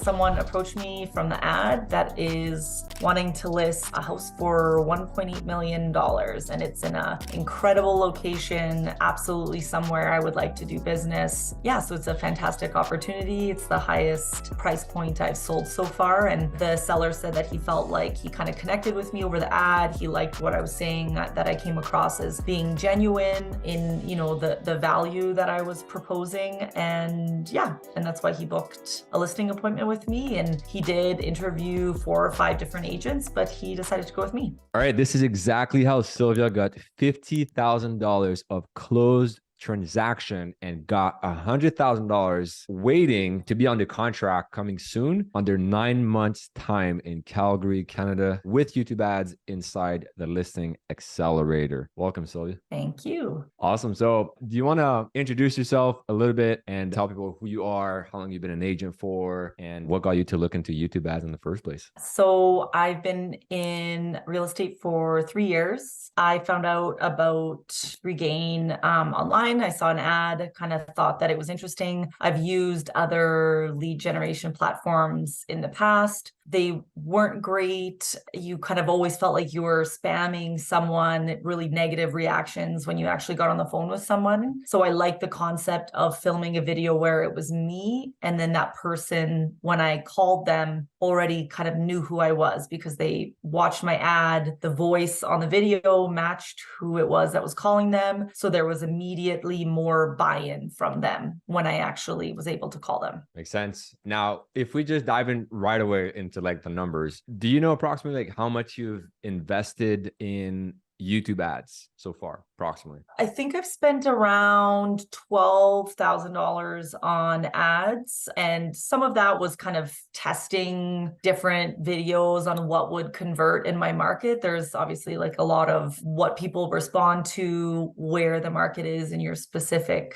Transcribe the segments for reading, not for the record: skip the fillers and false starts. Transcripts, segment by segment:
Someone approached me from the ad that is wanting to list a house for $1.8 million. And it's in an incredible location, absolutely somewhere I would like to do business. Yeah, so it's a fantastic opportunity. It's the highest price point I've sold so far. And the seller said that he felt like he kind of connected with me over the ad. He liked what I was saying, that I came across as being genuine in, the value that I was proposing. And yeah, and that's why he booked a listing appointment with me. And he did interview 4 or 5 different agents, but he decided to go with me. All right, this is exactly how Sylvia got $50,000 of closed transaction and got $100,000 waiting to be under contract coming soon under 9 months time in Calgary, Canada with YouTube ads inside the listing accelerator. Welcome, Sylvia. Thank you. Awesome. So do you want to introduce yourself a little bit and tell people who you are, how long you've been an agent for, and what got you to look into YouTube ads in the first place? So I've been in real estate for 3 years. I found out about Regain online. I saw an ad, kind of thought that it was interesting. I've used other lead generation platforms in the past. They weren't great. You kind of always felt like you were spamming someone, really negative reactions when you actually got on the phone with someone. So I like the concept of filming a video where it was me, and then that person, when I called them, already kind of knew who I was because they watched my ad. The voice on the video matched who it was that was calling them. So there was immediately more buy-in from them when I actually was able to call them. Makes sense. Now, if we just dive in right away into like the numbers, do you know approximately like how much you've invested in YouTube ads so far, approximately? I think I've spent around $12,000 on ads, and some of that was kind of testing different videos on what would convert in my market. There's obviously like a lot of what people respond to, where the market is in your specific,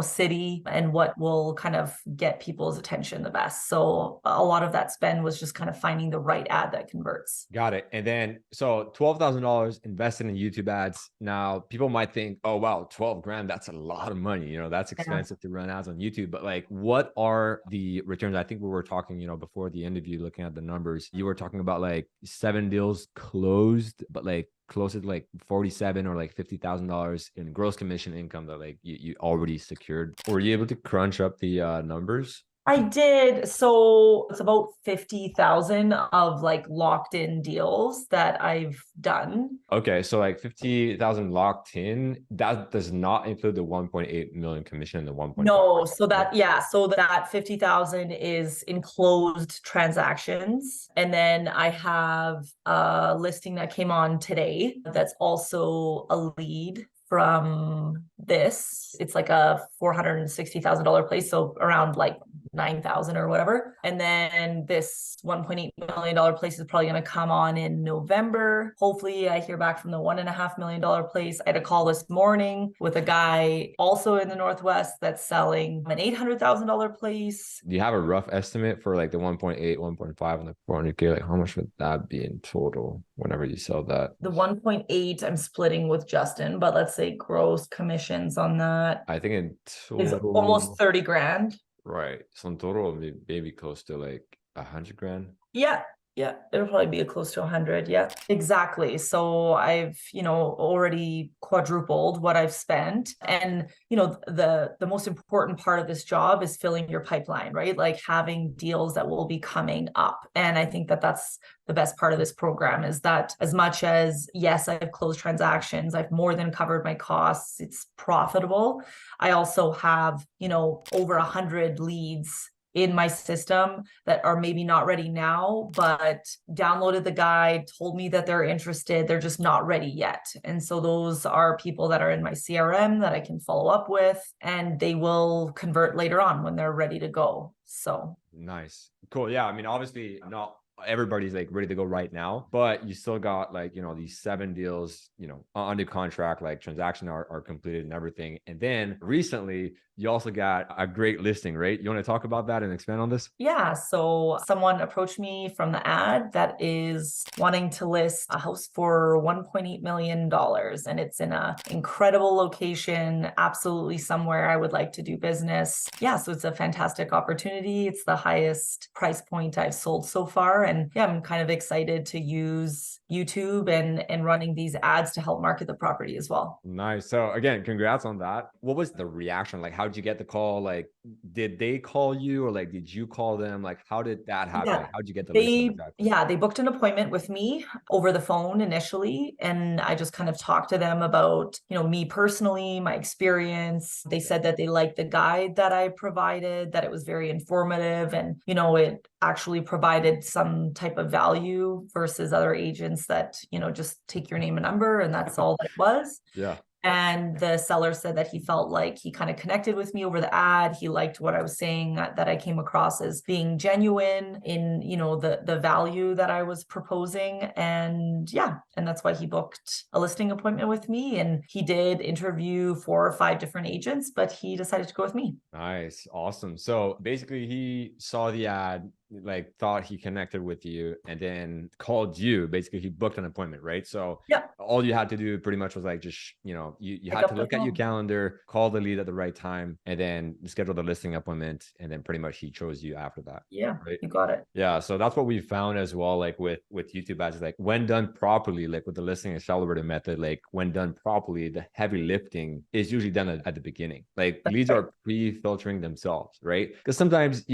city, and what will kind of get people's attention the best. So a lot of that spend was just kind of finding the right ad that converts. Got it. And then, so $12,000 invested in YouTube ads. Now, people might think, oh, wow, 12 grand, that's a lot of money. That's expensive to run ads on YouTube. But like, what are the returns? I think we were talking, before the interview, looking at the numbers, you were talking about like 7 deals closed, but like closer to like 47 or like $50,000 in gross commission income that like you already secured. Were you able to crunch up the numbers? I did. So it's about 50,000 of like locked in deals that I've done. Okay. So like 50,000 locked in, that does not include the 1.8 million commission and the 1.5. No. So that 50,000 is in closed transactions. And then I have a listing that came on today that's also a lead from this. It's like a $460,000 place. So around like 9,000 or whatever. And then this $1.8 million place is probably going to come on in November. Hopefully I hear back from the $1.5 million place. I had a call this morning with a guy also in the Northwest that's selling an $800,000 place. Do you have a rough estimate for like the 1.8, 1.5 and the 400K? Like how much would that be in total whenever you sell that? The 1.8 I'm splitting with Justin, but let's say gross commissions on that, I think in total is almost 30 grand. Right. So in total, maybe close to like 100 grand. Yeah. It'll probably be close to 100. Yeah, exactly. So I've, already quadrupled what I've spent. And, the most important part of this job is filling your pipeline, right? Like having deals that will be coming up. And I think that that's the best part of this program, is that as much as, yes, I've closed transactions, I've more than covered my costs, it's profitable. I also have, over 100 leads in my system that are maybe not ready now, but downloaded the guide, told me that they're interested, they're just not ready yet. And so those are people that are in my CRM that I can follow up with, and they will convert later on when they're ready to go. So nice. Cool. Yeah. I mean, obviously not everybody's like ready to go right now, but you still got like, these 7 deals, under contract, like transaction are completed and everything. And then recently you also got a great listing, right? You want to talk about that and expand on this? Yeah, so someone approached me from the ad that is wanting to list a house for $1.8 million, and it's in a incredible location, absolutely somewhere I would like to do business. Yeah, so it's a fantastic opportunity. It's the highest price point I've sold so far. And yeah, I'm kind of excited to use YouTube and running these ads to help market the property as well. Nice. So again, congrats on that. What was the reaction? Like, how did you get the call? Like, did they call you, or like, did you call them? Like, how did that happen? Yeah. Like, how did you get the listing exactly? They booked an appointment with me over the phone initially, and I just kind of talked to them about, me personally, my experience. They said that they liked the guide that I provided, that it was very informative, and, it actually provided some type of value versus other agents that, just take your name and number and that's all that it was. Yeah. And the seller said that he felt like he kind of connected with me over the ad. He liked what I was saying, that I came across as being genuine in, the value that I was proposing. And yeah, and that's why he booked a listing appointment with me. And he did interview 4 or 5 different agents, but he decided to go with me. Nice. Awesome. So basically he saw the ad, like thought he connected with you, and then called you. Basically he booked an appointment, right? So Yeah, all you had to do pretty much was like, just, you pick had up to the look at your phone. calendar, call the lead at the right time, and then schedule the listing appointment. And then pretty much he chose you after that. Yeah, Right. you got it. Yeah. So that's what we found as well. Like with YouTube ads, like when done properly, like with the listing accelerator method, like when done properly, the heavy lifting is usually done at the beginning. Like That's leads right. are pre-filtering themselves, right? Because sometimes,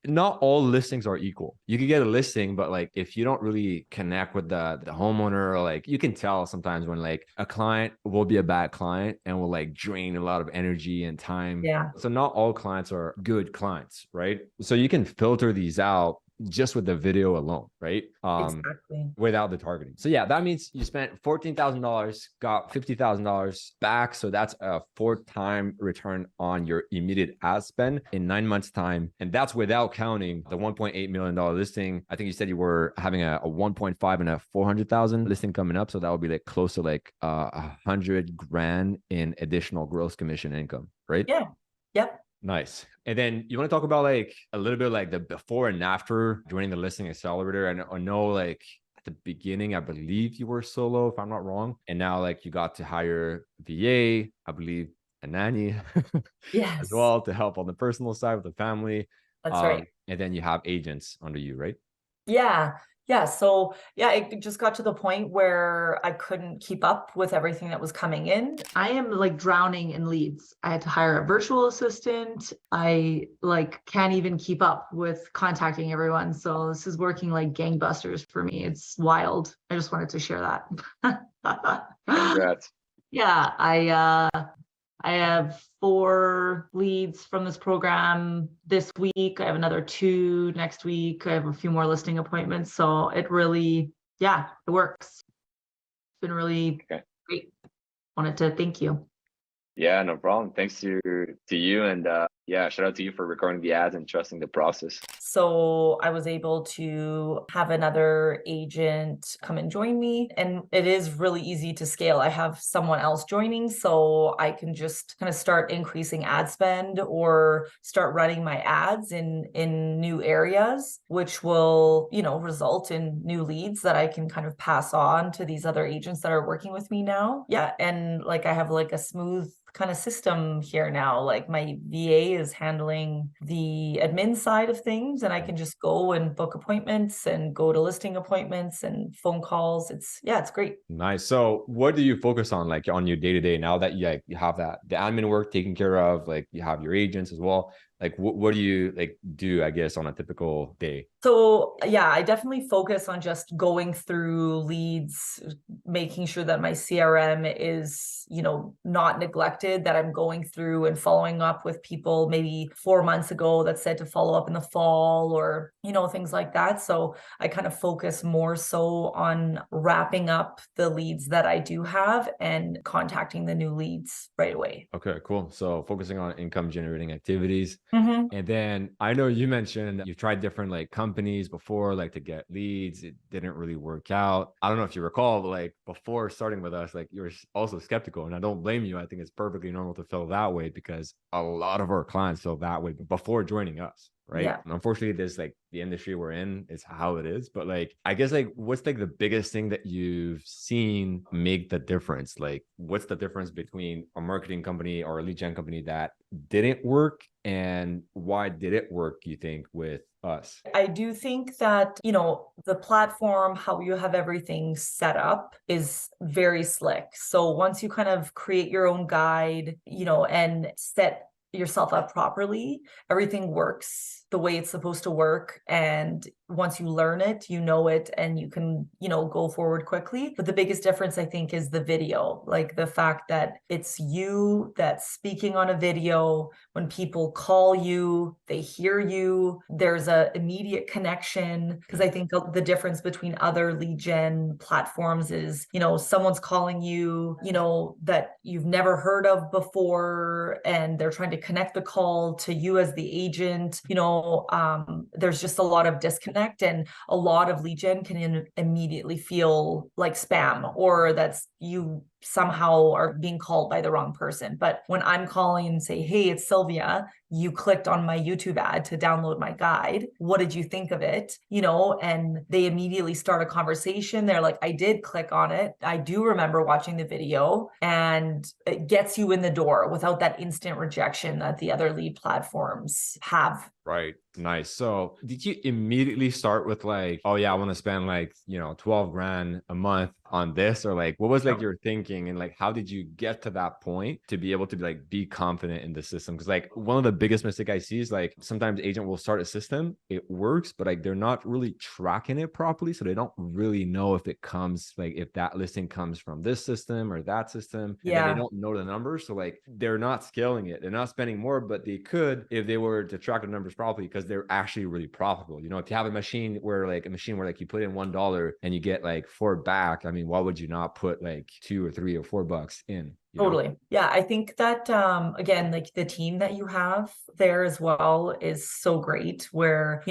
not all listings are equal. You could get a listing, but like if you don't really connect with the homeowner, or like you can tell sometimes when like a client will be a bad client and will like drain a lot of energy and time. Yeah, So not all clients are good clients, right? So you can filter these out just with the video alone, right? exactly. Without the targeting. So yeah, that means you spent $14,000, got $50,000 back. So that's a 4-time return on your immediate ad spend in 9 months time. And that's without counting the $1.8 million listing. I think you said you were having a 1.5 and a 400,000 listing coming up. So that would be like close to like 100 grand in additional gross commission income, right? Yeah. Yep. Nice. And then you want to talk about like a little bit like the before and after joining the listing accelerator. And I know like at the beginning, I believe you were solo, if I'm not wrong. And now like you got to hire VA, I believe a nanny as Yes, well to help on the personal side with the family. that's right. And then you have agents under you, right? Yeah. Yeah. So yeah, it just got to the point where I couldn't keep up with everything that was coming in. I am like drowning in leads. I had to hire a virtual assistant. I like can't even keep up with contacting everyone. So this is working like gangbusters for me. It's wild. I just wanted to share that. Congrats. Yeah, I have 4 leads from this program this week. I have another 2 next week. I have a few more listing appointments. So it really, yeah, it works. It's been really great. Wanted to thank you. Yeah, no problem. Thanks to you, and yeah, shout out to you for recording the ads and trusting the process. So I was able to have another agent come and join me, and it is really easy to scale. I have someone else joining, so I can just kind of start increasing ad spend or start running my ads in new areas, which will, result in new leads that I can kind of pass on to these other agents that are working with me now. Yeah, and like I have like a smooth kind of system here now. Like my VA is handling the admin side of things, and I can just go and book appointments and go to listing appointments and phone calls. It's great. Nice. So what do you focus on like on your day-to-day now that you have that the admin work taken care of, like you have your agents as well? Like what do you like do, I guess, on a typical day? So yeah, I definitely focus on just going through leads, making sure that my CRM is, not neglected, that I'm going through and following up with people maybe 4 months ago that said to follow up in the fall, or, things like that. So I kind of focus more so on wrapping up the leads that I do have and contacting the new leads right away. Okay, cool. So focusing on income generating activities. Mhm. And then I know you mentioned you've tried different like companies before, like to get leads. It didn't really work out. I don't know if you recall, but like before starting with us, like you were also skeptical. And I don't blame you. I think it's perfectly normal to feel that way because a lot of our clients feel that way before joining us. Right. Yeah. And unfortunately, this like the industry we're in is how it is. But like, I guess like what's like the biggest thing that you've seen make the difference? Like, what's the difference between a marketing company or a lead gen company that didn't work, and why did it work, you think, with us? I do think that, the platform, how you have everything set up is very slick. So once you kind of create your own guide, and set yourself up properly, everything works the way it's supposed to work. And once you learn it, you know it, and you can, go forward quickly. But the biggest difference, I think, is the video, like the fact that it's you that's speaking on a video. When people call you, they hear you, there's a immediate connection. Because I think the difference between other lead gen platforms is, someone's calling you, that you've never heard of before, and they're trying to connect the call to you as the agent. There's just a lot of disconnect, and a lot of lead gen can immediately feel like spam, or that's you somehow are being called by the wrong person. But when I'm calling and say, hey, it's Sylvia, you clicked on my YouTube ad to download my guide. What did you think of it? And they immediately start a conversation. They're like, I did click on it. I do remember watching the video, and it gets you in the door without that instant rejection that the other lead platforms have. Right. Nice. So did you immediately start with like, oh yeah, I want to spend like, 12 grand a month on this? Or like, what was like your thinking, and like, how did you get to that point to be able to be confident in the system? Because like one of the biggest mistake I see is like sometimes agent will start a system, it works, but like they're not really tracking it properly. So they don't really know if it comes, like if that listing comes from this system or that system. And then they don't know the numbers. So like they're not scaling it. They're not spending more, but they could if they were to track the numbers properly, because they're actually really profitable. If you have a machine where like you put in $1 and you get like 4 back, I mean, why would you not put like 2 or 3 or 4 bucks in? Totally. Yeah. I think that, again, like the team that you have there as well is so great, where,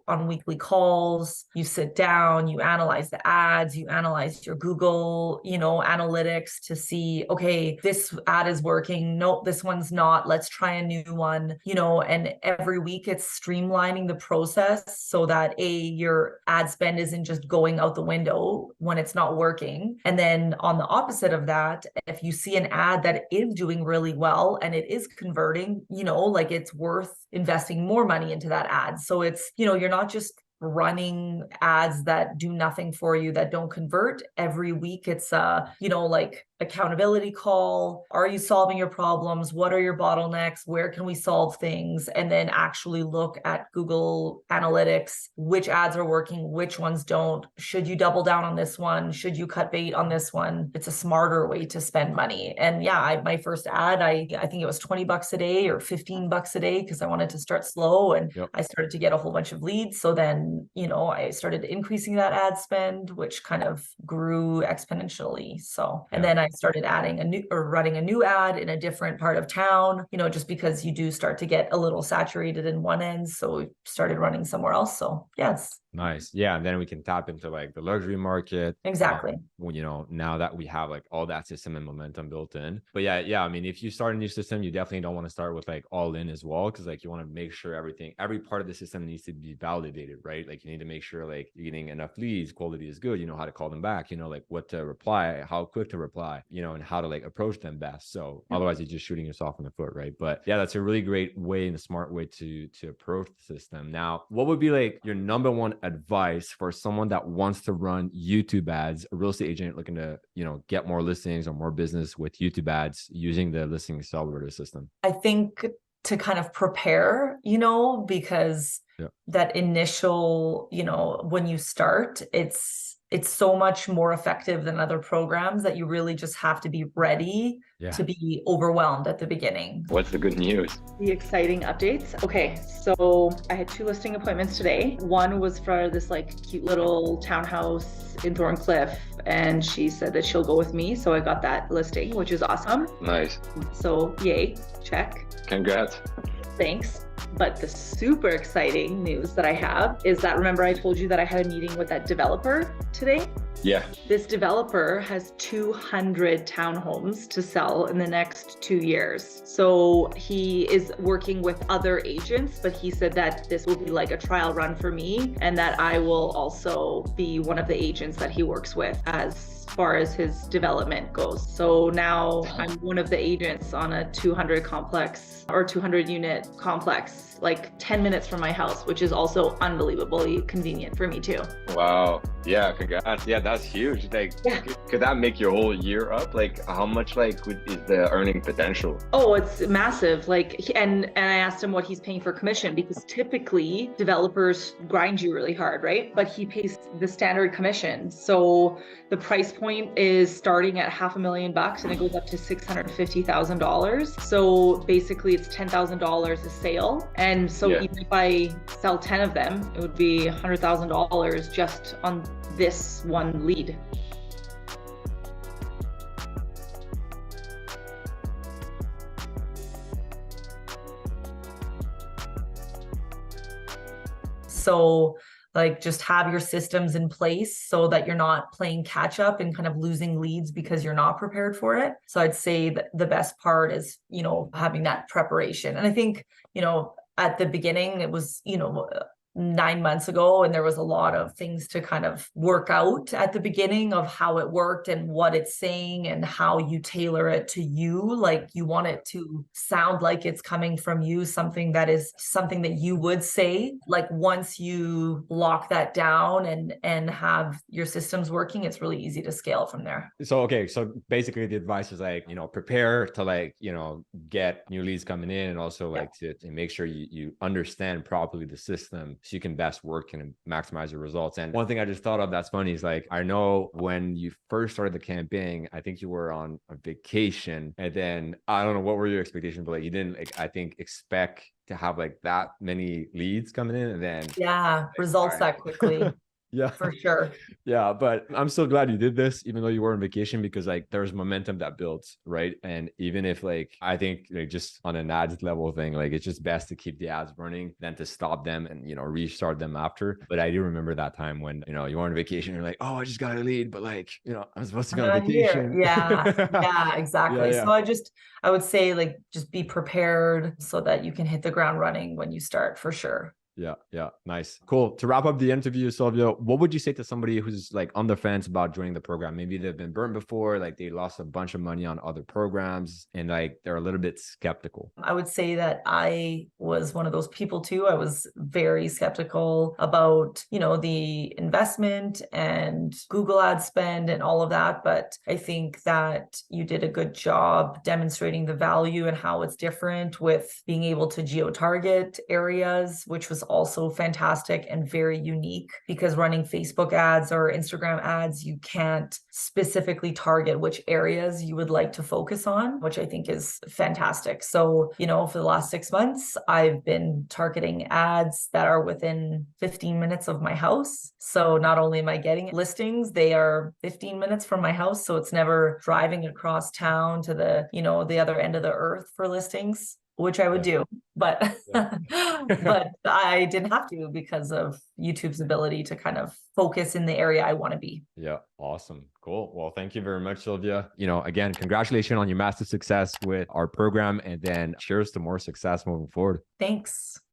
on weekly calls, you sit down, you analyze the ads, you analyze your Google, analytics to see, okay, this ad is working. No, this one's not. Let's try a new one, and every week it's streamlining the process so that your ad spend isn't just going out the window when it's not working. And then on the opposite of that, if you see an ad that is doing really well and it is converting, like it's worth investing more money into that ad. So it's, you're not just running ads that do nothing for you, that don't convert. Every week it's like accountability call. Are you solving your problems? What are your bottlenecks? Where can we solve things? And then actually look at Google Analytics, which ads are working, which ones don't. Should you double down on this one? Should you cut bait on this one? It's a smarter way to spend money. And yeah, my first ad, I think it was $20 a day or $15 a day, because I wanted to start slow, and I started to get a whole bunch of leads. So then, I started increasing that ad spend, which kind of grew exponentially. So, and then I started running a new ad in a different part of town, just because you do start to get a little saturated in one end. So we started running somewhere else. So yes. Nice. Yeah. And then we can tap into like the luxury market. Exactly. Now that we have like all that system and momentum built in. But yeah. I mean, if you start a new system, you definitely don't want to start with like all in as well. Cause like you want to make sure every part of the system needs to be validated, right? Like you need to make sure like you're getting enough leads, quality is good, how to call them back, like what to reply, how quick to reply, and how to like approach them best. So otherwise you're just shooting yourself in the foot, right? But yeah, that's a really great way and a smart way to approach the system. Now, what would be like your number one advice for someone that wants to run YouTube ads, a real estate agent looking to, get more listings or more business with YouTube ads using the listing accelerator system? I think to kind of prepare, because that initial, when you start, it's so much more effective than other programs, that you really just have to be ready to be overwhelmed at the beginning. What's the good news? The exciting updates. Okay, so I had 2 listing appointments today. One was for this like cute little townhouse in Thorncliffe, and she said that she'll go with me. So I got that listing, which is awesome. Nice. So yay, check. Congrats. Thanks. But the super exciting news that I have is that, remember I told you that I had a meeting with that developer today? Yeah. This developer has 200 townhomes to sell in the next 2 years. So he is working with other agents, but he said that this will be like a trial run for me and that I will also be one of the agents that he works with as far as his development goes. So now I'm one of the agents on a 200 complex or 200 unit complex, like 10 minutes from my house, which is also unbelievably convenient for me too. Wow. Yeah, congrats. Yeah, that's huge. Like, Yeah. could that make your whole year up? Like, how much is the earning potential? Oh, it's massive. Like, and I asked him what he's paying for commission, because typically developers grind you really hard, right? But he pays the standard commission. So the price point is starting at $500,000 and it goes up to $650,000. So basically it's $10,000 a sale. And so even if I sell 10 of them, it would be $100,000 just on this one lead. So like just have your systems in place so that you're not playing catch up and kind of losing leads because you're not prepared for it. So I'd say that the best part is, having that preparation. And I think, at the beginning it was, 9 months ago, and there was a lot of things to kind of work out at the beginning of how it worked and what it's saying and how you tailor it to you. Like you want it to sound like it's coming from you, something that you would say. Like once you lock that down and have your systems working, it's really easy to scale from there. So basically the advice is like, prepare to get new leads coming in, and also to make sure you understand properly the system so you can best work and maximize your results. And one thing I just thought of that's funny is I know when you first started the campaign, I think you were on a vacation, and then I don't know what were your expectations, but you didn't I think expect to have that many leads coming in, and then results that quickly. Yeah, for sure. Yeah, but I'm so glad you did this, even though you were on vacation, because there's momentum that builds, right? And even if I think just on an ads level thing, it's just best to keep the ads running than to stop them and restart them after. But I do remember that time when you were on vacation, you're like, oh, I just got a lead, but I'm supposed to be on vacation. Yeah, exactly. Yeah. So I would say just be prepared so that you can hit the ground running when you start, for sure. Yeah. Nice. Cool. To wrap up the interview, Sylvia, what would you say to somebody who's on the fence about joining the program? Maybe they've been burned before, they lost a bunch of money on other programs and they're a little bit skeptical. I would say that I was one of those people too. I was very skeptical about, the investment and Google ad spend and all of that. But I think that you did a good job demonstrating the value and how it's different with being able to geo-target areas, which was also fantastic and very unique, because running Facebook ads or Instagram ads, you can't specifically target which areas you would like to focus on, which I think is fantastic. So, for the last 6 months, I've been targeting ads that are within 15 minutes of my house. So not only am I getting listings, they are 15 minutes from my house. So it's never driving across town to the other end of the earth for listings, which I would do, but but I didn't have to because of YouTube's ability to kind of focus in the area I want to be. Yeah, awesome. Cool. Well, thank you very much, Sylvia. Again, congratulations on your massive success with our program, and then cheers to more success moving forward. Thanks.